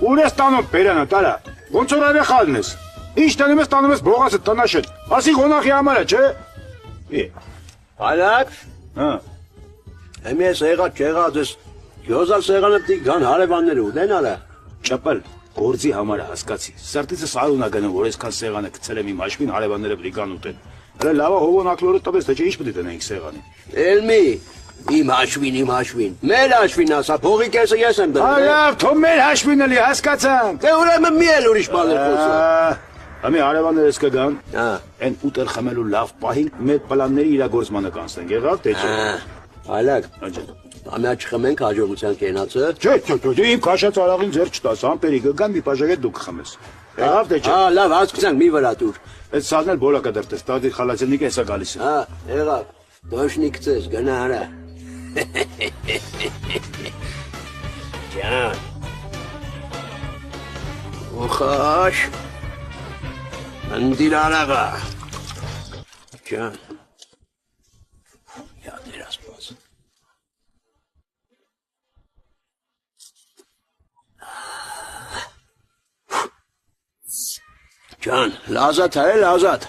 Ուր ես տանում բերանը, տարա։ Ոնց որ երեխան ես։ Ինչ տանում ես բողասը տնաշել։ Ասի գոնախի համար է, չէ։ Այլակ։ Հա։ Եմ ես եղած չեղած ես գյոզալ սեղանը պիտի գան հարևանները ուտեն արա։ Ճապել, գործի համար հասկացի։ Սրտիցս արունա գնում, որ այսքան սեղանը գցել եմ իմ հաշվին հարևանները պիտի գան ուտեն։ Հələ լավա հովոն ակլորը տվես, թե չէ ինչ պիտի տնենք սեղանին։ Էլմի, իմ հաշվին։ Մեր հաշվին ասա, փողի կեսը ես եմ դրել։ Լավ, թող մեր հաշվին էլի հասկացան։ Դե ուրեմն մի էլ ուրիշ բան եմ խոսում։ Ամի հարևաններս կգան, Հա։ այն ուտել խմելու լավ պահին մեր պլանների իրագործմանը կանցնենք, եղավ թե չէ։ Այլակ, Աջա։ ամյա չխմենք հաջողության կենացը։ Չէ, իմ քաշած արաղին ձեր չտաս, ամպերի կգան մի բաժակետ դու կխմես։ Եղավ թե չէ։ Հա, լավ, հասկացանք, մի վրա տուր։ Այդ սազն էլ բոլակը դրտես, տադի խալացելնիկ էսա գալիս է։ Հա, եղավ, դոշնիկ ծես, գնա արա։ Ջան։ Ուխաշ։ Անդիր արաղա։ Ջան։ Յադեր ասպաս։ Ջան, լազատ է, լազատ։